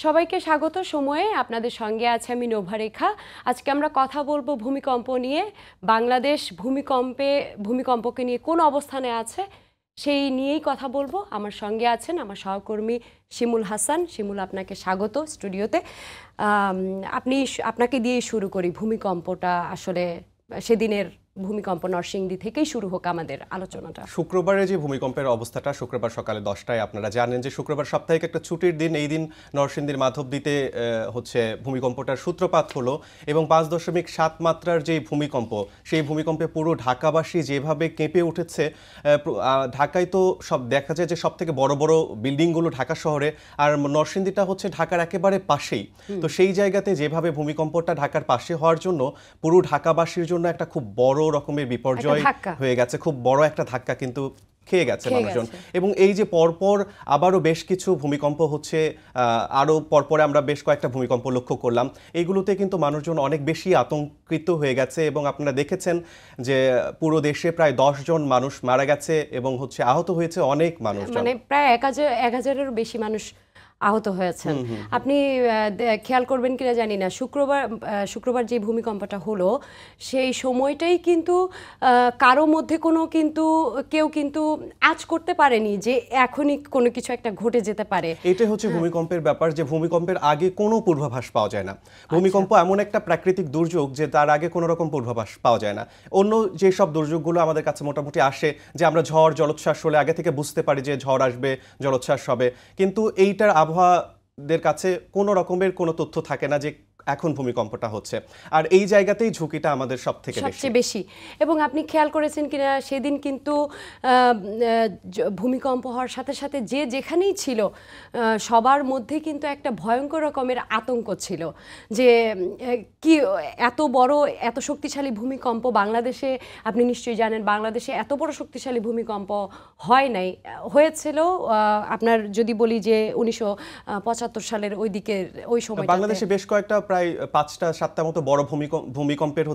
সবাইকে স্বাগত সময়ে আপনাদের সঙ্গে আছে আমি নোভারেখা। আজকে আমরা কথা বলবো ভূমিকম্প নিয়ে। বাংলাদেশ ভূমিকম্পকে নিয়ে কোন অবস্থানে আছে সেই নিয়েই কথা বলবো। আমার সঙ্গে আছেন আমার সহকর্মী শিমুল হাসান। শিমুল, আপনাকে স্বাগত স্টুডিওতে। আপনাকে দিয়ে শুরু করি। ভূমিকম্পটা আসলে সেদিনের ভূমিকম্প নরসিংদী থেকেই শুরু হোক আমাদের আলোচনাটা। শুক্রবারে যে ভূমিকম্পের অবস্থাটা, শুক্রবার সকালে 10টায় আপনারা জানেন যে শুক্রবার সাপ্তাহিক একটা ছুটির দিন। এই দিন নরসিংদীর মাধবদীতে ভূমিকম্পটার সূত্রপাত হলো এবং 5.7 মাত্রার যে ভূমিকম্প, সেই ভূমিকম্পে পুরো ঢাকাবাসী যেভাবে কেঁপে উঠেছে। ঢাকায় তো সব দেখা যায় যে সব থেকে বড় বড় বিল্ডিংগুলো ঢাকা শহরে, আর নরসিংদীটা হচ্ছে ঢাকার একেবারে পাশেই। তো সেই জায়গাতে যেভাবে ভূমিকম্পটা ঢাকার পাশে হওয়ার জন্য পুরো ঢাকাবাসীর জন্য একটা খুব বড় রকমের বিপর্যয় হয়ে গেছে, খুব বড় একটা ধাক্কা কিন্তু খেয়ে গেছে মানুষজন। এবং এই যে পরপর আবারও বেশ কিছু ভূমিকম্প হচ্ছে, আরও পরপরে আমরা বেশ কয়েকটা ভূমিকম্প লক্ষ্য করলাম, এইগুলোতে কিন্তু মানুষজন অনেক বেশি আতঙ্কিত হয়ে গেছে। এবং আপনারা দেখেছেন যে পুরো দেশে প্রায় 10 জন মানুষ মারা গেছে এবং আহত হয়েছে অনেক মানুষ, মানে প্রায় 1000-এরও বেশি মানুষ আহত হয়েছেন। আপনি খেয়াল করবেন কিনা জানি না, শুক্রবার যে ভূমিকম্পটা হলো সেই সময়টাই কিন্তু কারো মধ্যে কেউ কিন্তু আঁচ করতে পারেনি যে এখনই কোনো কিছু একটা ঘটে যেতে পারে। এটাই হচ্ছে ভূমিকম্পের ব্যাপার, যে ভূমিকম্পের আগে কোনো পূর্বাভাস পাওয়া যায় না। ভূমিকম্প এমন একটা প্রাকৃতিক দুর্যোগ যে তার আগে কোনো রকম পূর্বাভাস পাওয়া যায় না। অন্য যেসব দুর্যোগগুলো আমাদের কাছে মোটামুটি আসে, যে আমরা ঝড় জলোচ্ছ্বাস হলে আগে থেকে বুঝতে পারি যে ঝড় আসবে, জলোচ্ছ্বাস হবে, কিন্তু এইটার আবহাওয়াদের কাছে কোনো রকমের কোনো তথ্য থাকে না যে এখন ভূমিকম্পটা হচ্ছে। আর এই জায়গাতেই ঝুঁকিটা আমাদের সবচেয়ে বেশি। এবং আপনি খেয়াল করেছেন কিনা, সেদিন কিন্তু ভূমিকম্প হওয়ার সাথে সাথে যে যেখানেই ছিল সবার মধ্যে কিন্তু একটা ভয়ঙ্কর রকমের আতঙ্ক ছিল যে কি এত বড় এত শক্তিশালী ভূমিকম্প বাংলাদেশে, আপনি নিশ্চয়ই জানেন বাংলাদেশে এত বড় শক্তিশালী ভূমিকম্প হয় নাই। হয়েছিল আপনার যদি বলি যে 1975 সালের ওই সময় বাংলাদেশে বেশ কয়েকটা প্রায় 5টা-7টা মতো বড় ভূমিকম্পের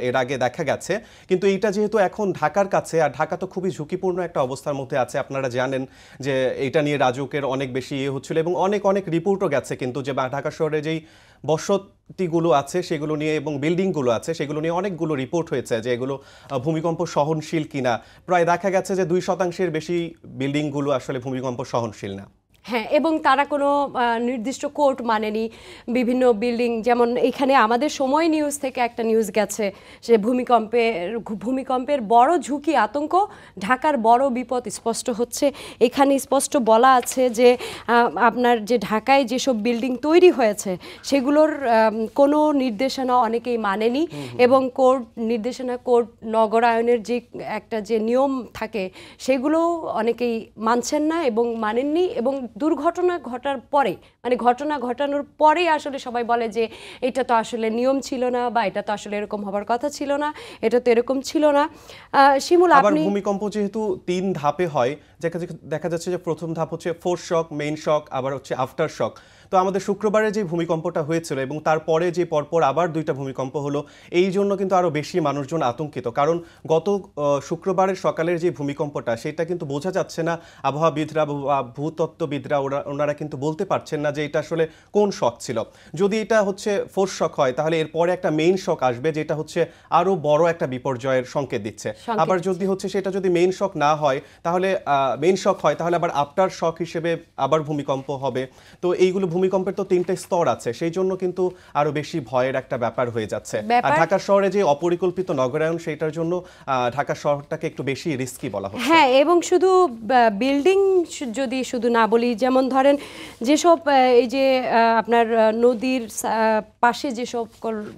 এর আগে দেখা গেছে। কিন্তু এইটা যেহেতু এখন ঢাকার কাছে, আর ঢাকা তো খুবই ঝুঁকিপূর্ণ একটা অবস্থার মধ্যে আছে। আপনারা জানেন যে এটা নিয়ে রাজুকের অনেক বেশি হচ্ছিল এবং অনেক রিপোর্টও গেছে কিন্তু, যে ঢাকা শহরে যেই বসতিগুলো আছে সেগুলো নিয়ে এবং বিল্ডিংগুলো আছে সেগুলো নিয়ে অনেকগুলো রিপোর্ট হয়েছে যে এগুলো ভূমিকম্প সহনশীল কিনা। প্রায় দেখা গেছে যে 2% বেশি বিল্ডিংগুলো আসলে ভূমিকম্প সহনশীল না। হ্যাঁ, এবং তারা কোনো নির্দিষ্ট কোড মানেনি। বিভিন্ন বিল্ডিং, যেমন এখানে আমাদের সময় নিউজ থেকে একটা নিউজ গেছে যে ভূমিকম্পের বড় ঝুঁকি আতঙ্ক, ঢাকার বড় বিপদ স্পষ্ট হচ্ছে। এখানে স্পষ্ট বলা আছে যে আপনার যে ঢাকায় যেসব বিল্ডিং তৈরি হয়েছে সেগুলোর কোনো নির্দেশনা অনেকেই মানেনি, এবং কোড নগরায়নের যে একটা যে নিয়ম থাকে সেগুলো অনেকেই মানছেন না এবং মানেননি। এবং দুর্ঘটনা ঘটার পরে, মানে ঘটনা ঘটানোর পরে আসলে সবাই বলে যে এটা তো আসলে নিয়ম ছিল না, বা এটা তো আসলে এরকম হবার কথা ছিল না, এটা তো এরকম ছিল না। শিমুল, আপনি ভূমিকম্প যেহেতু 3 ধাপে হয়, দেখা যাচ্ছে যে প্রথম ধাপ হচ্ছে ফোর্স শক, মেইন শক, আবার হচ্ছে আফটার শক। তো আমাদের শুক্রবারে যে ভূমিকম্পটা হয়েছিল এবং তারপরে যে পরপর আবার 2টা ভূমিকম্প হলো, এই জন্য কিন্তু আরও বেশি মানুষজন আতঙ্কিত। কারণ গত শুক্রবারের সকালের যে ভূমিকম্পটা, সেটা কিন্তু বোঝা যাচ্ছে না। আবহাওয়াবিদরা বা ভূতত্ত্ববিদরা ওনারা কিন্তু বলতে পারছেন না যে এটা আসলে কোন শক ছিল। যদি এটা হচ্ছে ফোর্স শক হয় তাহলে এরপরে একটা মেইন শক আসবে, যেটা হচ্ছে আরও বড় একটা বিপর্যয়ের সংকেত দিচ্ছে। আবার যদি সেটা যদি মেইন শক না হয় তাহলে আবার আফটার শক হিসেবে আবার ভূমিকম্প হবে। তো এইগুলো ভূমিকম্পের তো 3টে স্তর আছে, সেই জন্য কিন্তু আরো বেশি ভয়ের একটা ব্যাপার হয়ে যাচ্ছে। আর ঢাকা শহরে যে অপরিকল্পিত নগরায়ন, সেটার জন্য ঢাকা শহরটাকে একটু বেশি রিস্কি বলা হচ্ছে। হ্যাঁ, এবং শুধু বিল্ডিং যদি শুধু না বলি, যেমন ধরেন যেসব এই যে আপনার নদীর পাশে যেসব,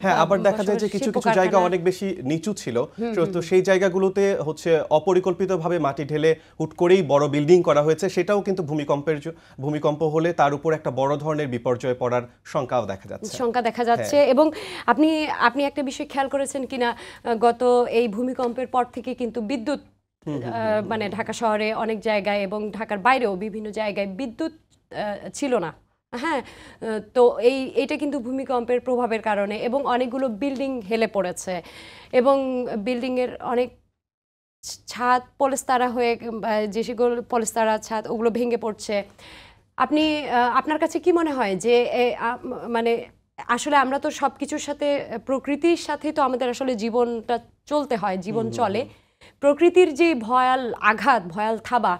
হ্যাঁ, আবার দেখা যায় যে কিছু জায়গা অনেক বেশি নিচু ছিল, তো সেই জায়গাগুলোতে অপরিকল্পিতভাবে মাটি ঢেলে হুট করেই বড় বিল্ডিং করা হয়েছে। সেটাও কিন্তু ভূমিকম্প হলে তার উপর একটা বড় ধরনের বিপর্যয় পড়ার শঙ্কা দেখা যাচ্ছে। এবং আপনি একটা বিষয় খেয়াল করেছেন কিনা, গত এই ভূমিকম্পের পর থেকে কিন্তু বিদ্যুৎ, মানে ঢাকা শহরে অনেক জায়গায় এবং ঢাকার বাইরেও বিভিন্ন জায়গায় বিদ্যুৎ ছিল না। হ্যাঁ, তো এইটা কিন্তু ভূমিকম্পের প্রভাবের কারণে, এবং অনেকগুলো বিল্ডিং হেলে পড়েছে এবং বিল্ডিংয়ের অনেক ছাদ পলেস্তারা হয়ে, যে সেগুলো পলেস্তারা ছাদ, ওগুলো ভেঙে পড়ছে। আপনি আপনার কাছে কি মনে হয় যে মানে আসলে আমরা তো সব কিছুর সাথে প্রকৃতির সাথে তো আমাদের আসলে জীবনটা চলতে হয়, জীবন চলে। প্রকৃতির যে ভয়াল আঘাত, ভয়াল থাবা,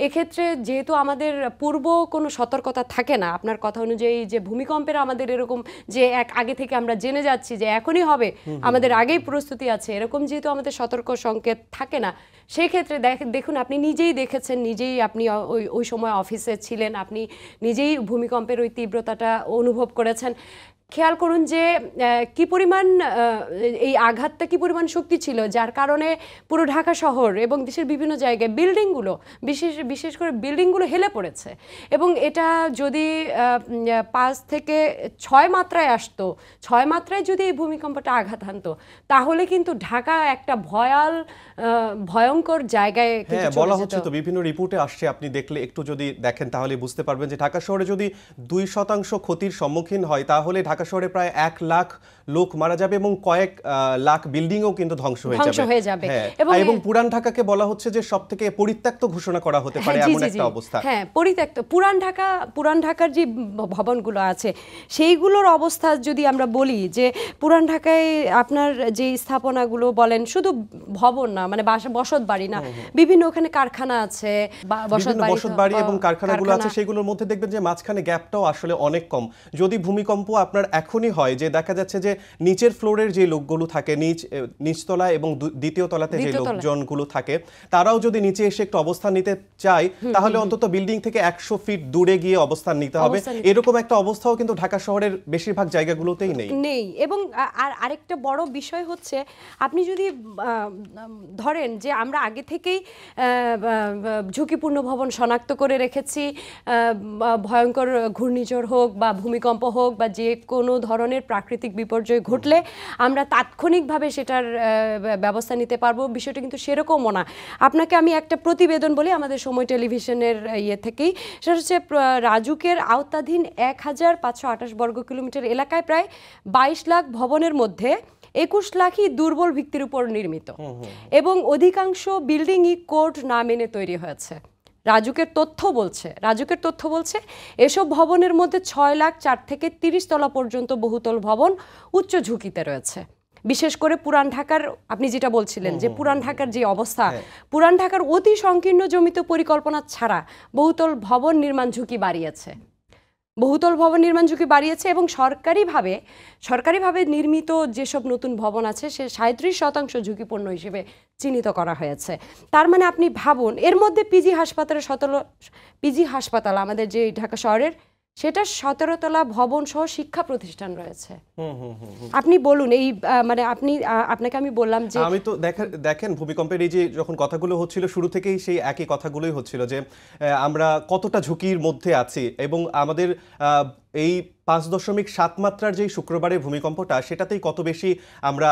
এক্ষেত্রে যেহেতু আমাদের পূর্ব কোনো সতর্কতা থাকে না, আপনার কথা অনুযায়ী যে ভূমিকম্পের আমাদের এরকম যে আগে থেকে আমরা জেনে যাচ্ছি যে এখনই হবে, আমাদের আগেই প্রস্তুতি আছে, এরকম যেহেতু আমাদের সতর্ক সংকেত থাকে না, সেই ক্ষেত্রে দেখুন আপনি নিজেই দেখেছেন, নিজেই আপনি ওই সময় অফিসে ছিলেন, আপনি নিজেই ভূমিকম্পের ওই তীব্রতাটা অনুভব করেছেন। খেয়াল করুন যে কি পরিমাণ এই আঘাতটা কি পরিমাণ শক্তি ছিল, যার কারণে পুরো ঢাকা শহর এবং দেশের বিভিন্ন জায়গায় বিল্ডিংগুলো বিশেষ করে বিল্ডিংগুলো হেলে পড়েছে। এবং এটা যদি 5 থেকে 6 মাত্রায় আসতো, 6 মাত্রায় যদি এই ভূমিকম্পটা আঘাত হানতো, তাহলে কিন্তু ঢাকা একটা ভয়ঙ্কর জায়গায় বলা হচ্ছে। তো বিভিন্ন রিপোর্টে আসছে, আপনি দেখলে একটু যদি দেখেন তাহলে বুঝতে পারবেন যে ঢাকা শহরে যদি 2% ক্ষতির সম্মুখীন হয়, তাহলে ঢাকা শহরে প্রায় 1 লাখ লোক মারা যাবে এবং কয়েক লাখ বিল্ডিংও কিন্তু ধ্বংস হয়ে যাবে। এবং পুরান ঢাকাকে বলা হচ্ছে যে সবথেকে পরিত্যক্ত ঘোষণা করা হতে পারে এমন একটা অবস্থা। হ্যাঁ, পরিত্যক্ত পুরান ঢাকার যে ভবনগুলো আছে সেইগুলোর অবস্থা যদি আমরা বলি যে পুরান ঢাকায় আপনার যে স্থাপনাগুলো বলেন, শুধু ভবন না, মানে বসত বাড়ি না, বিভিন্ন ওখানে কারখানা আছে, বসত বাড়ি এবং কারখানাগুলো আছে, সেগুলোর মধ্যে দেখবেন যে মাঝখানে গ্যাপটাও আসলে অনেক কম। যদি ভূমিকম্প আপনার এখনই হয়, যে দেখা যাচ্ছে যে নিচের ফ্লোরের যে লোকগুলো থাকে, নিচতলা এবং দ্বিতীয় তলাতে যে লোকজনগুলো থাকে, তারাও যদি নিচে এসে একটু অবস্থান নিতে চায়, তাহলে অন্তত বিল্ডিং থেকে 100 ফিট দূরে গিয়ে অবস্থান নিতে হবে। এরকম একটা অবস্থাও কিন্তু ঢাকা শহরের বেশিরভাগ জায়গাগুলোতেই নেই। এবং আরেকটা বড় বিষয় হচ্ছে, আপনি যদি ধরেন যে আমরা আগে থেকেই ঝুঁকিপূর্ণ ভবন শনাক্ত করে রেখেছি, ভয়ঙ্কর ঘূর্ণিঝড় হোক বা ভূমিকম্প হোক বা যে কোনো ধরনের প্রাকৃতিক বিপর্যয় ঘটলে আমরা তাৎক্ষণিকভাবে সেটার ব্যবস্থা নিতে পারবো, বিষয়টা কিন্তু সেরকমও না। আপনাকে আমি একটা প্রতিবেদন বলি আমাদের সময় টেলিভিশনের থেকেই, সেটা হচ্ছে রাজুকের আওতাধীন 1528 বর্গ কিলোমিটার এলাকায় প্রায় 22 লাখ ভবনের মধ্যে 21 লাখই দুর্বল ভিত্তির উপর নির্মিত এবং অধিকাংশ বিল্ডিংই কোড না মেনে তৈরি হয়েছে। রাজুকের তথ্য বলছে এসব ভবনের মধ্যে 6 লাখ 4 থেকে 30 তলা পর্যন্ত বহুতল ভবন উচ্চ ঝুঁকিতে রয়েছে। বিশেষ করে পুরান ঢাকার, আপনি যেটা বলছিলেন যে পুরান ঢাকার যে অবস্থা, পুরান ঢাকার অতি সংকীর্ণ জমিতে পরিকল্পনা ছাড়া বহুতল ভবন নির্মাণ ঝুঁকি বাড়িয়েছে এবং সরকারিভাবে নির্মিত যেসব নতুন ভবন আছে সে 37% ঝুঁকিপূর্ণ হিসেবে চিহ্নিত করা হয়েছে। তার মানে আপনি ভাবুন, এর মধ্যে পিজি হাসপাতাল আমাদের যে ঢাকা শহরের, সেটা 17 তলা ভবন সহ শিক্ষা প্রতিষ্ঠান রয়েছে। আপনি বলুন, এই মানে আপনাকে আমি বললাম যে আমি তো দেখেন ভূমিকম্পের এই যে যখন কথাগুলো হচ্ছিল, শুরু থেকেই সেই একই কথাগুলোই হচ্ছিল যে আমরা কতটা ঝুঁকির মধ্যে আছি এবং আমাদের এই 5.7 মাত্রার যে শুক্রবারের ভূমিকম্পটা, সেটাতেই কত বেশি আমরা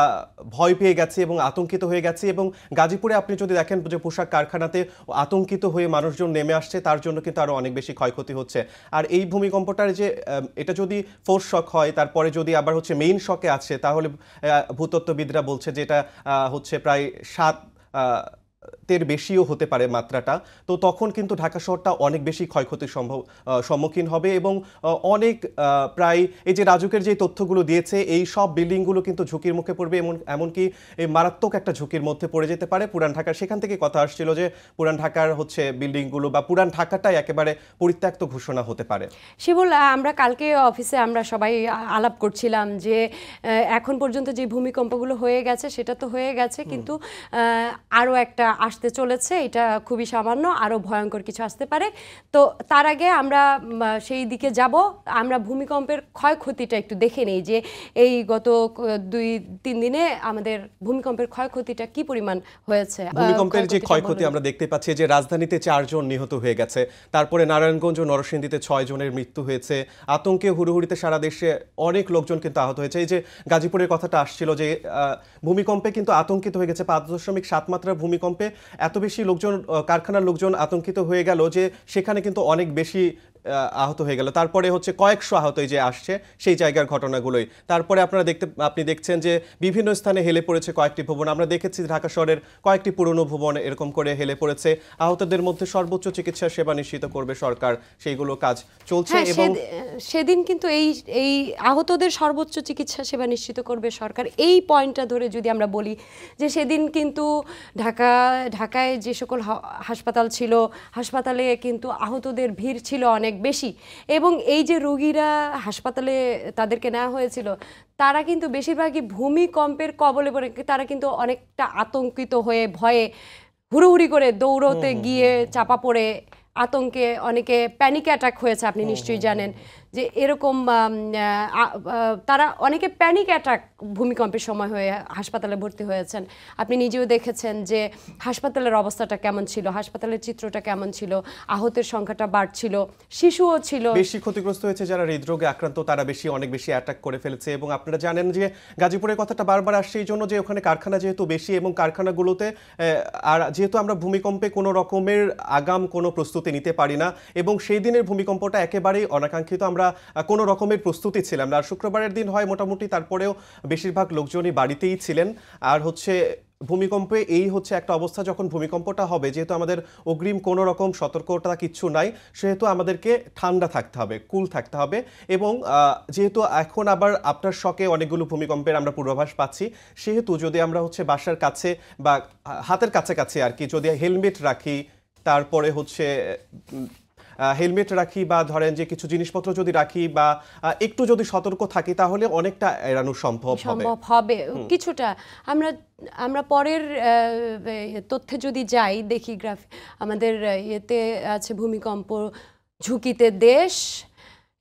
ভয় পেয়ে গেছি এবং আতঙ্কিত হয়ে গেছি। এবং গাজীপুরে আপনি যদি দেখেন যে পোশাক কারখানাতে আতঙ্কিত হয়ে মানুষজন নেমে আসছে, তার জন্য কিন্তু আরো অনেক বেশি ক্ষয়ক্ষতি হচ্ছে। আর এই ভূমিকম্পটার যে এটা যদি ফোর্স শক হয়, তারপরে যদি আবার হচ্ছে মেইন শকে আছে, তাহলে ভূতত্ত্ববিদরা বলছে যে এটা হচ্ছে প্রায় 7 তের বেশিও হতে পারে মাত্রাটা। তো তখন কিন্তু ঢাকা শহরটা অনেক বেশি ক্ষয়ক্ষতির সম্মুখীন হবে এবং অনেক প্রায় এই যে রাজুকের যে তথ্যগুলো দিয়েছে, এই সব বিল্ডিংগুলো কিন্তু ঝুঁকির মুখে পড়বে, এমনকি এই মারাত্মক একটা ঝুঁকির মধ্যে পড়ে যেতে পারে পুরান ঢাকার। সেখান থেকে কথা আসছিল যে পুরান ঢাকার হচ্ছে বিল্ডিংগুলো বা পুরান ঢাকাটাই একেবারে পরিত্যক্ত ঘোষণা হতে পারে। শিবুল, আমরা কালকে অফিসে আমরা সবাই আলাপ করছিলাম যে এখন পর্যন্ত যে ভূমিকম্পগুলো হয়ে গেছে সেটা তো হয়ে গেছে, কিন্তু আরও একটা আসতে চলেছে, এটা খুবই সামান্য, আরও ভয়ঙ্কর কিছু আসতে পারে। তো তার আগে আমরা সেই দিকে যাব। আমরা ভূমিকম্পের ক্ষয়ক্ষতিটা একটু দেখে নেই যে এই গত 2-3 দিনে আমাদের ভূমিকম্পের ক্ষয়ক্ষতিটা কি পরিমাণ হয়েছে। ভূমিকম্পের যে ক্ষয়ক্ষতি আমরা দেখতে পাচ্ছি যে রাজধানীতে 4 জন নিহত হয়ে গেছে, তারপরে নারায়ণগঞ্জ ও নরসিংদীতে 6 জনের মৃত্যু হয়েছে। আতঙ্কে হুড়োহুড়িতে সারা দেশে অনেক লোকজন কিন্তু আহত হয়েছে। এই যে গাজীপুরের কথাটা আসছিল যে ভূমিকম্পে কিন্তু আতঙ্কিত হয়ে গেছে, 5.7 মাত্রার ভূমিকম্পে এত বেশি লোকজন, কারখানার লোকজন আতঙ্কিত হয়ে গেল যে সেখানে কিন্তু অনেক বেশি আহত হয়ে গেল, তারপরে হচ্ছে কয়েকশো আহত এই যে আসছে সেই জায়গার ঘটনাগুলোই। তারপরে আপনি দেখছেন যে বিভিন্ন স্থানে হেলে পড়েছে কয়েকটি ভবন। আমরা দেখেছি ঢাকা শহরের কয়েকটি পুরনো ভবন এরকম করে হেলে পড়েছে। আহতদের মধ্যে সর্বোচ্চ চিকিৎসা সেবা নিশ্চিত করবে সরকার, সেইগুলো কাজ চলছে। এবং সেদিন কিন্তু এই আহতদের সর্বোচ্চ চিকিৎসা সেবা নিশ্চিত করবে সরকার, এই পয়েন্টটা ধরে যদি আমরা বলি যে সেদিন কিন্তু ঢাকায় যে সকল হাসপাতাল ছিল, হাসপাতালে কিন্তু আহতদের ভিড় ছিল অনেক বেশি, এবং এই যে রোগীরা হাসপাতালে তাদেরকে নেওয়া হয়েছিল তারা কিন্তু বেশিরভাগই ভূমিকম্পের কবলে পড়ে তারা কিন্তু অনেকটা আতঙ্কিত হয়ে ভয়ে হুড়োহুড়ি করে দৌড়তে গিয়ে চাপা পড়ে আতঙ্কে অনেকে প্যানিক অ্যাটাক হয়েছে। আপনি নিশ্চয়ই জানেন যে এরকম তারা অনেকে প্যানিক অ্যাটাক ভূমিকম্পের সময় হয়ে হাসপাতালে ভর্তি হয়েছেন। আপনি নিজেও দেখেছেন যে হাসপাতালের অবস্থাটা কেমন ছিল, হাসপাতালের চিত্রটা কেমন ছিল, আহতের সংখ্যাটা বাড়ছিল, শিশুও ছিল। বেশি ক্ষতিগ্রস্ত হয়েছে যারা হৃদরোগে আক্রান্ত, তারা অনেক বেশি অ্যাটাক করে ফেলেছে। এবং আপনারা জানেন যে গাজীপুরের কথাটা বারবার আসছে এই জন্য যে ওখানে কারখানা যেহেতু বেশি, এবং কারখানাগুলোতে আর যেহেতু আমরা ভূমিকম্পে কোনো রকমের আগাম কোনো প্রস্তুতি নিতে পারি না, এবং সেই দিনের ভূমিকম্পটা একেবারেই অনাকাঙ্ক্ষিত, আমরা কোনো রকমের প্রস্তুতি ছিলাম না। আর শুক্রবারের দিন হয় মোটামুটি, তারপরেও বেশিরভাগ লোকজনই বাড়িতেই ছিলেন। আর ভূমিকম্পে এই একটা অবস্থা, যখন ভূমিকম্পটা হবে যেহেতু আমাদের অগ্রিম কোনো রকম সতর্কতা কিচ্ছু নাই, সেহেতু আমাদেরকে ঠান্ডা থাকতে হবে, কুল থাকতে হবে। এবং যেহেতু এখন আবার আপনার শকে অনেকগুলো ভূমিকম্পের আমরা পূর্বাভাস পাচ্ছি, সেহেতু যদি আমরা বাসার কাছে বা হাতের কাছাকাছি আর কি যদি হেলমেট রাখি, তারপরে হেলমেট রাখি, বা ধরেন যে কিছু জিনিসপত্র যদি রাখি বা একটু যদি সতর্ক থাকি, তাহলে অনেকটা এড়ানো সম্ভব হবে কিছুটা। আমরা পরের তথ্যে যদি যাই, দেখি আমাদের ইয়েতে আছে ভূমিকম্প ঝুঁকিতে দেশ,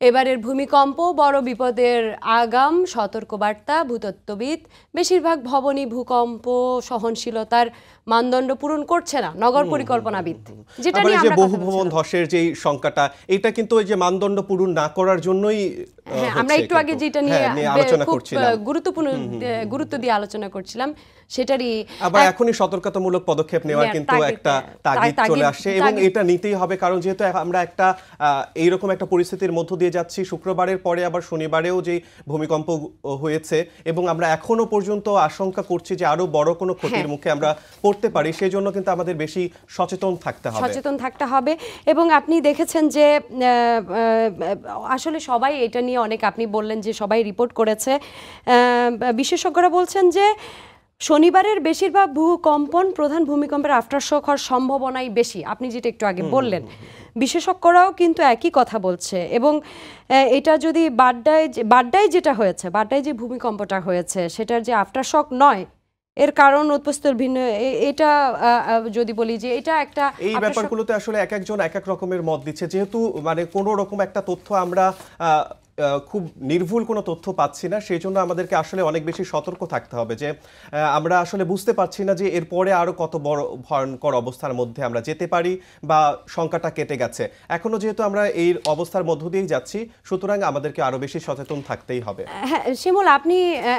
এবারের ভূমিকম্প বড় বিপদের আগাম সতর্কবার্তা ভূতত্ত্ববিদ। বেশিরভাগ ভবনই ভূকম্প সহনশীলতার মানদণ্ড পূরণ করছে না, নগর পরিকল্পনাবিদ। যেটা নিয়ে আমরা বহু ভবন ধসের যে সংখ্যাটা, এটা কিন্তু ওই যে মানদণ্ড পূরণ না করার জন্যই আমরা একটু আগে যেটা নিয়ে আলোচনা করছিলাম, গুরুত্ব দিয়ে আলোচনা করছিলাম, সেটারই আবার এখনই সতর্কতামূলক পদক্ষেপ নেওয়ার কিন্তু একটা তাগিদ চলে আসছে। এবং এটা নিতেই হবে, কারণ যেহেতু আমরা এইরকম একটা পরিস্থিতির মধ্য দিয়ে যাচ্ছি। শুক্রবারের পরে আবার শনিবারেও যে ভূমিকম্প হয়েছে, এবং আমরা এখনো পর্যন্ত আশঙ্কা করছি যে আরো বড় কোনো ক্ষতির মুখে আমরা পড়তে পারি। সেই জন্য কিন্তু আমাদের বেশি সচেতন থাকতে হবে। এবং আপনি দেখেছেন যে আসলে সবাই এটা নিয়ে অনেক, আপনি বললেন যে সবাই রিপোর্ট করেছে। বিশেষজ্ঞরা বলছেন যে শনিবারের বেশিরভাগ ভূকম্পন প্রধান ভূমিকম্পের আফটারশক হওয়ার সম্ভাবনাই বেশি। আপনি যেটা একটু আগে বললেন, বিশেষজ্ঞরাও কিন্তু একই কথা বলছে। এবং এটা যদি বাড্ডায় যেটা হয়েছে, বাড্ডায় যে ভূমিকম্পটা হয়েছে, সেটার যে আফটারশক নয়, এর কারণ উপস্থিত ভিন্ন। এটা যদি বলি যে এটা একটা, এই ব্যাপারগুলোতে আসলে এক একজন এক এক রকমের মত দিচ্ছে। যেহেতু কোনো রকম একটা তথ্য আমরা খুব নির্ভুল কোনো তথ্য পাচ্ছি না, সেই জন্য আমাদেরকে আসলে অনেক বেশি সতর্ক থাকতে হবে যে আমরা আসলে বুঝতে পারছি না যে এরপরে আরো কত বড় ভয়ঙ্কর অবস্থার মধ্যে আমরা যেতে পারি, বা সংখ্যাটা কেটে গেছে। এখনো যেহেতু আমরা এই অবস্থার মধ্য দিয়েই যাচ্ছি, সুতরাং আমাদেরকে আরো বেশি সচেতন থাকতেই হবে। হ্যাঁ শিমুল, আপনি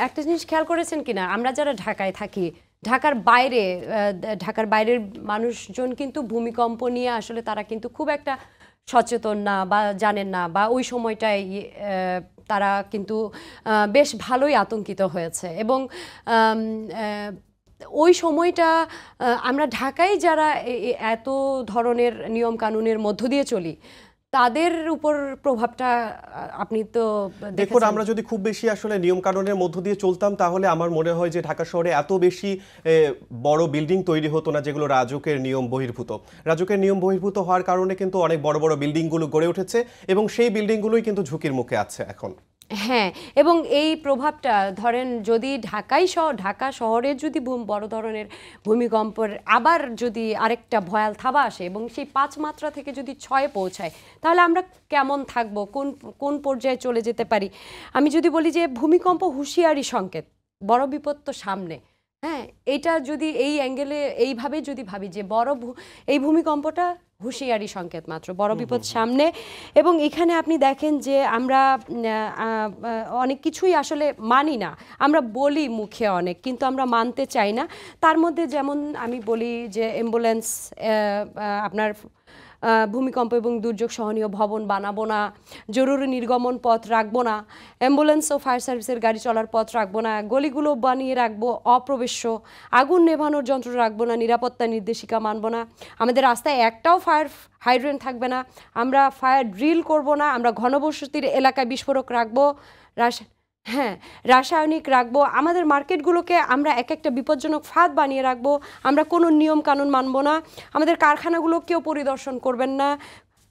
একটা জিনিস খেয়াল করেছেন কিনা, আমরা যারা ঢাকায় থাকি, ঢাকার বাইরের মানুষজন কিন্তু ভূমিকম্প নিয়ে আসলে তারা কিন্তু খুব একটা সচেতন না বা জানেন না, বা ওই সময়টায় তারা কিন্তু বেশ ভালোই আতঙ্কিত হয়েছে। এবং ওই সময়টা আমরা ঢাকায় যারা এত ধরনের নিয়ম কানুনের মধ্য দিয়ে চলি, তাদের উপর প্রভাবটা আপনি তো দেখুন, আমরা যদি খুব বেশি আসলে নিয়ম কানুনের মধ্য দিয়ে চলতাম, তাহলে আমার মনে হয় যে ঢাকা শহরে এত বেশি বড় বিল্ডিং তৈরি হতো না, যেগুলো রাজুকের নিয়ম বহির্ভূত হওয়ার কারণে কিন্তু অনেক বড় বড় বিল্ডিংগুলো গড়ে উঠেছে, এবং সেই বিল্ডিংগুলোই কিন্তু ঝুঁকির মুখে আছে এখন। হ্যাঁ, এবং এই প্রভাবটা ধরেন যদি ঢাকা শহরের যদি বড় ধরনের ভূমিকম্পের আবার যদি আরেকটা ভয়াল থাবা আসে এবং সেই 5 মাত্রা থেকে যদি 6 পৌঁছায়, তাহলে আমরা কেমন থাকব, কোন পর্যায়ে চলে যেতে পারি। আমি যদি বলি যে ভূমিকম্প হুঁশিয়ারি সংকেত, বড় বিপদ তো সামনে। হ্যাঁ, এটা যদি এই অ্যাঙ্গেলে এইভাবে যদি ভাবি যে এই ভূমিকম্পটা হুঁশিয়ারি সংকেত মাত্র, বড় বিপদ সামনে। এবং এখানে আপনি দেখেন যে আমরা অনেক কিছুই আসলে মানি না, আমরা বলি মুখে অনেক, কিন্তু আমরা মানতে চাই না। তার মধ্যে যেমন আমি বলি যে অ্যাম্বুলেন্স, আপনার ভূমিকম্প এবং দুর্যোগ সহনীয় ভবন বানাবো না, জরুরি নির্গমন পথ রাখবো না, অ্যাম্বুলেন্স ও ফায়ার সার্ভিসের গাড়ি চলার পথ রাখবো না, গলিগুলো বানিয়ে রাখবো অপ্রবেশ্য, আগুন নেভানোর যন্ত্র রাখবো না, নিরাপত্তা নির্দেশিকা মানবো না, আমাদের রাস্তায় একটাও ফায়ার হাইড্রেন্ট থাকবে না, আমরা ফায়ার ড্রিল করব না, আমরা ঘনবসতির এলাকায় বিস্ফোরক রাখবো, রাসায়নিক রাখবো, আমাদের মার্কেটগুলোকে আমরা এক একটা বিপজ্জনক ফাঁদ বানিয়ে রাখবো, আমরা কোনো নিয়ম কানুন মানবো না, আমাদের কারখানাগুলো কেউ পরিদর্শন করবেন না,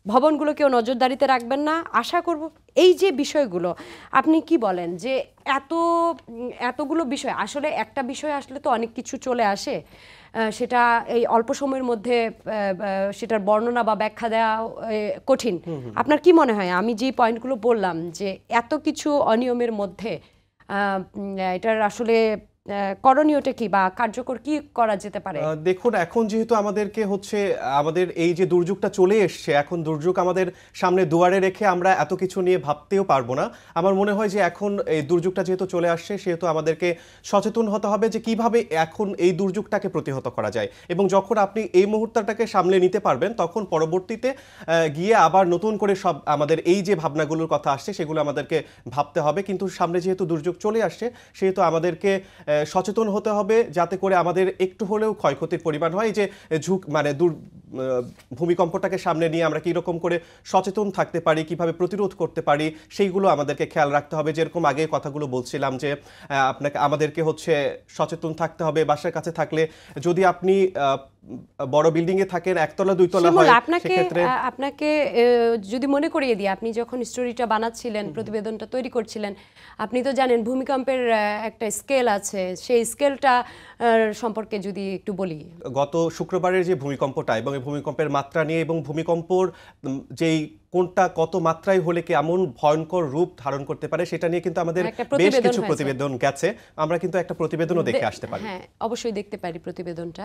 ভবনগুলো কেউ নজরদারিতে রাখবেন না। আশা করব এই যে বিষয়গুলো, আপনি কি বলেন যে এতগুলো বিষয়, আসলে একটা বিষয় আসলে তো অনেক কিছু চলে আসে, সেটা এই অল্প সময়ের মধ্যে সেটার বর্ণনা বা ব্যাখ্যা দেওয়া কঠিন। আপনার কি মনে হয় আমি যে পয়েন্টগুলো বললাম যে এত কিছু অনিয়মের মধ্যে এটার আসলে করণীয়টা কি বা কার্যকর কি করা যেতে পারে? দেখুন, এখন যেহেতু আমাদেরকে আমাদের এই যে দুর্যোগটা চলে এসছে, এখন দুর্যোগ আমাদের সামনে দুয়ারে রেখে আমরা এত কিছু নিয়ে ভাবতেও পারবো না। আমার মনে হয় যে এখন এই দুর্যোগটা যেহেতু চলে আসছে, সেহেতু আমাদেরকে সচেতন হতে হবে যে কিভাবে এখন এই দুর্যোগটাকে প্রতিহত করা যায়, এবং যখন আপনি এই মুহূর্তটাকে সামলে নিতে পারবেন, তখন পরবর্তীতে গিয়ে আবার নতুন করে সব আমাদের এই যে ভাবনাগুলোর কথা আসছে সেগুলো আমাদেরকে ভাবতে হবে। কিন্তু সামনে যেহেতু দুর্যোগ চলে আসছে, সেহেতু আমাদেরকে সচেতন হতে হবে যাতে করে আমাদের একটু হলেও ক্ষয়ক্ষতির পরিমাণ হয়। যে ভূমিকম্পটাকে সামনে নিয়ে আমরা কীরকম করে সচেতন থাকতে পারি, কিভাবে প্রতিরোধ করতে পারি, সেইগুলো আমাদেরকে খেয়াল রাখতে হবে। যেরকম আগে কথাগুলো বলছিলাম যে আমাদেরকে সচেতন থাকতে হবে। বাসার কাছে থাকলে, যদি আপনি বড় বিল্ডিং এ থাকেন, একতলা দুইতলা হয়, সেক্ষেত্রে আপনাকে যদি মনে করিয়ে দিই, আপনি যখন স্টোরিটা বানাচ্ছিলেন, প্রতিবেদনটা তৈরি করছিলেন, আপনি তো জানেন ভূমিকম্পের একটা স্কেল আছে, সেই স্কেলটা সম্পর্কে যদি একটু বলি। গত শুক্রবারের যে ভূমিকম্পটা এবং এই ভূমিকম্পের মাত্রা নিয়ে, এবং ভূমিকম্পর যেই কোনটা কত মাত্রায় হলে কেমন ভয়ঙ্কর রূপ ধারণ করতে পারে, সেটা নিয়ে কিন্তু আমাদের বেশ কিছু প্রতিবেদন গেছে। আমরা কিন্তু একটা প্রতিবেদনও দেখে আসতে পারি। হ্যাঁ, অবশ্যই দেখতে পারি প্রতিবেদনটা।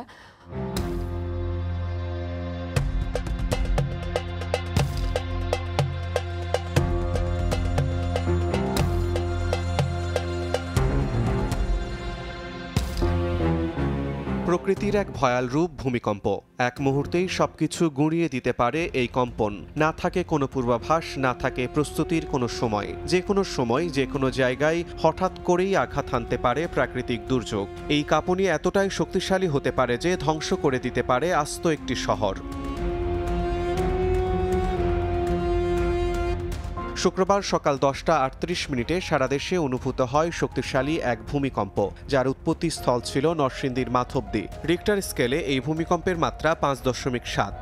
প্রকৃতির এক ভয়াল রূপ ভূমিকম্প। এক মুহূর্তেই সবকিছু গুঁড়িয়ে দিতে পারে এই কম্পন। না থাকে কোনো পূর্বাভাস, না থাকে প্রস্তুতির কোনো সময়। যে কোনো সময়, যে কোনো জায়গায় হঠাৎ করেই আঘাত হানতে পারে প্রাকৃতিক দুর্যোগ। এই কাঁপুনি এতটাই শক্তিশালী হতে পারে যে ধ্বংস করে দিতে পারে আস্ত একটি শহর। শুক্রবার সকাল 10:38 সারা দেশে অনুভূত হয় শক্তিশালী এক ভূমিকম্প, যার উৎপত্তিস্থল ছিল নরসিংদীর মাধবদী। রিক্টার স্কেলে এই ভূমিকম্পের মাত্রা 5.7।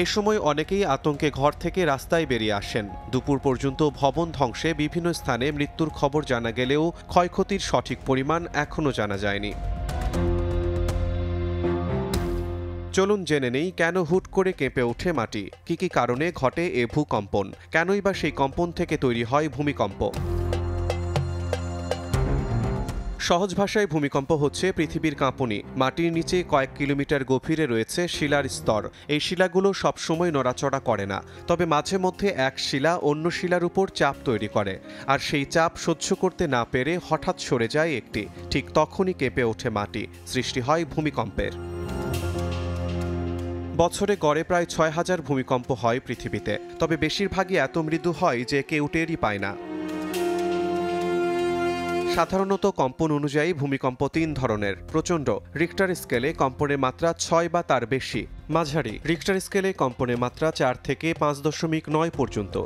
এ সময় অনেকেই আতঙ্কে ঘর থেকে রাস্তায় বেরিয়ে আসেন। দুপুর পর্যন্ত ভবন ধ্বংসে বিভিন্ন স্থানে মৃত্যুর খবর জানা গেলেও ক্ষয়ক্ষতির সঠিক পরিমাণ এখনও জানা যায়নি। চলুন জেনে নেই কেন হুট করে কেঁপে ওঠে মাটি, কি কি কারণে ঘটে এ ভূকম্পন, কেনই বা সেই কম্পন থেকে তৈরি হয় ভূমিকম্প। সহজ ভাষায় ভূমিকম্প হচ্ছে পৃথিবীর কাঁপুনি। মাটির নিচে কয়েক কিলোমিটার গভীরে রয়েছে শিলার স্তর। এই শিলাগুলো সবসময় নড়াচড়া করে না, তবে মাঝে মধ্যে এক শিলা অন্য শিলার উপর চাপ তৈরি করে, আর সেই চাপ সহ্য করতে না পেরে হঠাৎ সরে যায় একটি। ঠিক তখনই কেঁপে ওঠে মাটি, সৃষ্টি হয় ভূমিকম্পের। বছরে গড়ে প্রায় 6,000 ভূমিকম্প হয় পৃথিবীতে, তবে বেশিরভাগই এত মৃদু হয় যে কেউ টেরই পায় না। সাধারণত কম্পন অনুযায়ী ভূমিকম্প 3 ধরনের: প্রচণ্ড, রিক্টার স্কেলে কম্পনের মাত্রা 6 বা তার বেশি; মাঝারি, রিক্টার স্কেলে কম্পনের মাত্রা 4 থেকে 5.9 পর্যন্ত;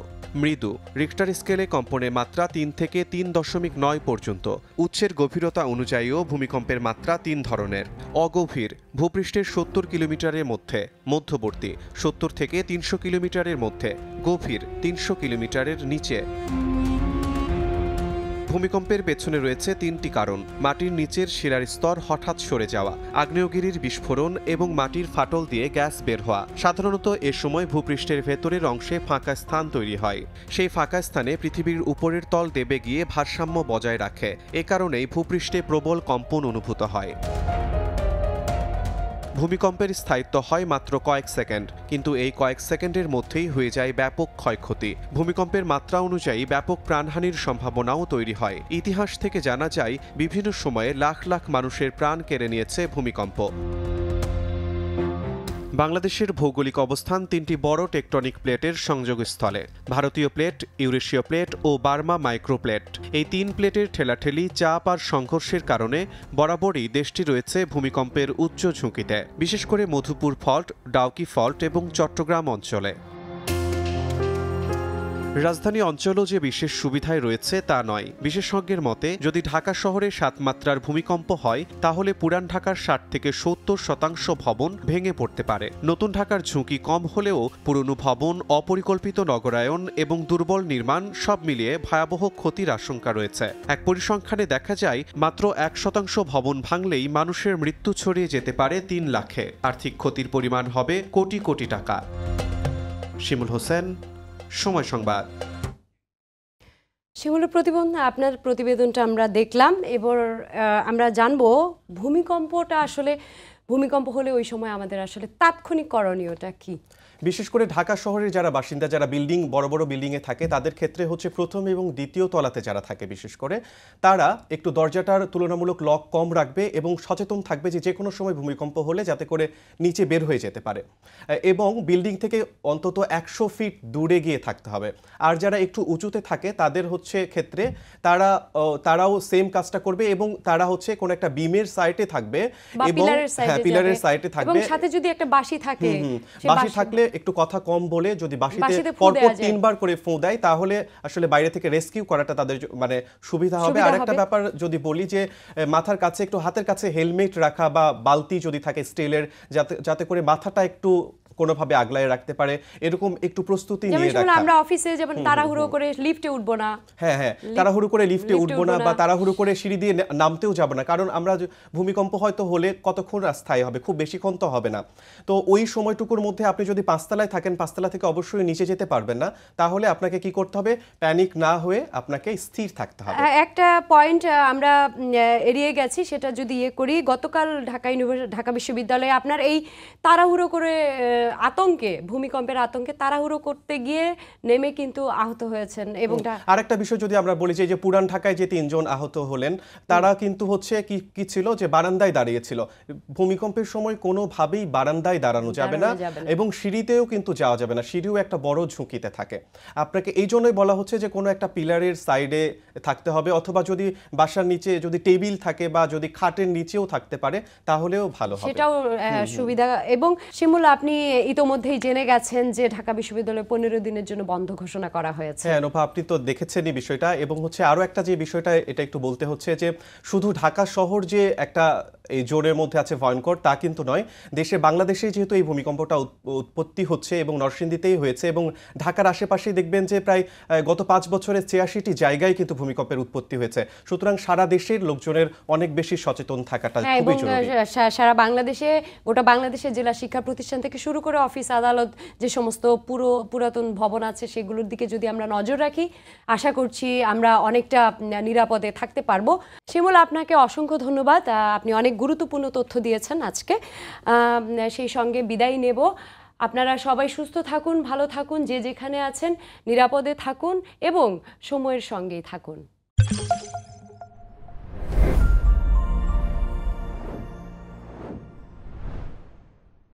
মৃদু, রিক্টার স্কেলে কম্পনের মাত্রা 3 থেকে 3.9 পর্যন্ত। উচ্চের গভীরতা অনুযায়ীও ভূমিকম্পের মাত্রা 3 ধরনের: অগভীর, ভূপৃষ্ঠের 70 কিলোমিটারের মধ্যে; মধ্যবর্তী, 70 থেকে 300 কিলোমিটারের মধ্যে; গভীর, 300 কিলোমিটারের নিচে। ভূমিকম্পের পেছনে রয়েছে 3টি কারণ: মাটির নিচের শিলার স্তর হঠাৎ সরে যাওয়া, আগ্নেয়গিরির বিস্ফোরণ এবং মাটির ফাটল দিয়ে গ্যাস বের হওয়া। সাধারণত এ সময় ভূপৃষ্ঠের ভেতরের অংশে ফাঁকা স্থান তৈরি হয়। সেই ফাঁকা স্থানে পৃথিবীর উপরের তল দেবে গিয়ে ভারসাম্য বজায় রাখে। এ কারণেই ভূপৃষ্ঠে প্রবল কম্পন অনুভূত হয়। ভূমিকম্পের স্থায়িত্ব হয় মাত্র কয়েক সেকেন্ড, কিন্তু এই কয়েক সেকেন্ডের মধ্যেই হয়ে যায় ব্যাপক ক্ষয়ক্ষতি। ভূমিকম্পের মাত্রা অনুযায়ী ব্যাপক প্রাণহানির সম্ভাবনাও তৈরি হয়। ইতিহাস থেকে জানা যায় বিভিন্ন সময়ে লাখ লাখ মানুষের প্রাণ কেড়ে নিয়েছে ভূমিকম্প। বাংলাদেশের ভৌগোলিক অবস্থান তিনটি বড় টেকটনিক প্লেটের সংযোগস্থলে। ভারতীয় প্লেট, ইউরেশীয় প্লেট ও বার্মা মাইক্রোপ্লেট। এই তিন প্লেটের ঠেলাঠেলি, চাপ আর সংঘর্ষের কারণে বরাবরই দেশটি রয়েছে ভূমিকম্পের উচ্চ ঝুঁকিতে, বিশেষ করে মধুপুর ফল্ট, ডাউকি ফল্ট এবং চট্টগ্রাম অঞ্চলে। রাজধানী অঞ্চলও যে বিশেষ সুবিধায় রয়েছে তা নয়। বিশেষজ্ঞের মতে, যদি ঢাকা শহরে 7 মাত্রার ভূমিকম্প হয় তাহলে পুরান ঢাকার 60 থেকে 70% ভবন ভেঙে পড়তে পারে। নতুন ঢাকার ঝুঁকি কম হলেও পুরনো ভবন, অপরিকল্পিত নগরায়ন এবং দুর্বল নির্মাণ সব মিলিয়ে ভয়াবহ ক্ষতির আশঙ্কা রয়েছে। এক পরিসংখ্যানে দেখা যায়, মাত্র 1% ভবন ভাঙলেই মানুষের মৃত্যু ছড়িয়ে যেতে পারে 3 লাখে। আর্থিক ক্ষতির পরিমাণ হবে কোটি কোটি টাকা। শিমুল হোসেন, সময় সংবাদ। শিমুল, আপনার প্রতিবেদনটা আমরা দেখলাম। এবার আমরা জানবো ভূমিকম্প হলে ওই সময় আমাদের আসলে তাৎক্ষণিক করণীয়টা কি। বিশেষ করে ঢাকা শহরের যারা বাসিন্দা, যারা বড় বড় বিল্ডিংয়ে থাকে, তাদের ক্ষেত্রে হচ্ছে প্রথম এবং দ্বিতীয় তলাতে যারা থাকে বিশেষ করে, তারা একটু দরজাটার তুলনামূলক লক কম রাখবে এবং সচেতন থাকবে যে কোনো সময় ভূমিকম্প হলে যাতে করে নিচে বের হয়ে যেতে পারে, এবং বিল্ডিং থেকে অন্তত 100 ফিট দূরে গিয়ে থাকতে হবে। আর যারা একটু উঁচুতে থাকে তাদের ক্ষেত্রে তারাও সেম কাজটা করবে এবং তারা কোনো একটা বিমের সাইটে থাকবে এবং পিলারের সাইডে থাকবে, এবং সাথে যদি একটা বাঁশি থাকে, বাঁশি থাকলে একটু কথা কম বলে যদি বাঁশিতে পরপর 3 বার করে ফোঁ দেয় তাহলে আসলে বাইরে থেকে রেস্কিউ করাটা তাদের সুবিধা হবে। আরেকটা ব্যাপার যদি বলি, যে মাথার কাছে একটু, হাতের কাছে হেলমেট রাখা বা বালতি যদি থাকে স্টিলের, যাতে করে মাথাটা একটু কোনোভাবে আগলায় রাখতে পারে, এরকম একটু প্রস্তুতি নিয়ে রাখা। আমরা অফিসে যেমন তাড়াহুড়ো করে লিফটে উঠবো না, তাড়াহুড়ো করে লিফটে উঠবো না বা তাড়াহুড়ো করে সিঁড়ি দিয়ে নামতেও যাব না, কারণ আমরা ভূমিকম্প হয়তো হলে কতক্ষণ স্থায়ী হবে, খুব বেশিক্ষণ তো হবে না। তো ওই সময়টুকুর মধ্যে আপনি যদি 5 তলায় থাকেন, 5 তলা থেকে অবশ্যই নিচে যেতে পারবেন না, তাহলে আপনাকে কি করতে হবে, প্যানিক না হয়ে আপনাকে স্থির থাকতে হবে। একটা পয়েন্ট আমরা এড়িয়ে গেছি, সেটা যদি করি, গতকাল ঢাকা বিশ্ববিদ্যালয়ে আপনার এই তাড়াহুড়ো করে ভূমিকম্পের আতঙ্কে তাড়াহুড়ো করতে গিয়ে নেমে কিন্তু আহত হয়েছেন। এবং আরেকটা বিষয় যদি আমরা বলি, যে পুরান ঢাকায় যে 3 জন আহত হলেন, তারা কিন্তু কি ছিল, যে বারান্দায় দাঁড়িয়েছিল। ভূমিকম্পের সময় কোনোভাবেই বারান্দায় দাঁড়ানো যাবে না এবং সিঁড়িতেও কিন্তু যাওয়া যাবে না, সিঁড়িও একটা বড় ঝুঁকিতে থাকে। আপনাকে এই জন্যই বলা হচ্ছে যে কোনো একটা পিলারের সাইডে থাকতে হবে, অথবা যদি বাসার নিচে যদি টেবিল থাকে বা যদি খাটের নিচেও থাকতে পারে তাহলেও ভালো হবে, সেটাও সুবিধা। এবং শিমুল, আপনি ইতোমধ্যেই জেনে গেছেন যে ঢাকা বিশ্ববিদ্যালয় 15 দিনের জন্য বন্ধ ঘোষণা করা হয়েছে। হ্যাঁ নোভা, আপনি তো দেখেছেনই বিষয়টা। এবং আরো একটা যে বিষয়টা, এটা একটু বলতে হচ্ছে যে শুধু ঢাকা শহর যে একটা এই জোনের মধ্যে আছে ভয়ঙ্কর, তা কিন্তু নয়। বাংলাদেশে যেহেতু এই ভূমিকম্পটা উৎপত্তি হচ্ছে এবং নরসিংদীতেই হয়েছে, এবং ঢাকার আশেপাশেই দেখবেন যে প্রায় গত 5 বছরে 86টি জায়গায় কিন্তু ভূমিকম্পের উৎপত্তি হয়েছে। সুতরাং সারা দেশের লোকজনের অনেক বেশি সচেতন থাকাটা খুবই জরুরি। সারা বাংলাদেশে, গোটা বাংলাদেশের জেলা শিক্ষা প্রতিষ্ঠান থেকে শুরু করে অফিস আদালত, যে সমস্ত পুরাতন ভবন আছে, সেগুলোর দিকে যদি আমরা নজর রাখি, আশা করছি আমরা অনেকটা নিরাপদে থাকতে পারবো। শিমুল, আপনাকে অসংখ্য ধন্যবাদ। আপনি অনেক গুরুত্বপূর্ণ তথ্য দিয়েছেন আজকে। সেই সঙ্গে বিদায় নেব। আপনারা সবাই সুস্থ থাকুন, ভালো থাকুন, যে যেখানে আছেন নিরাপদে থাকুন এবং সময়ের সঙ্গেই থাকুন।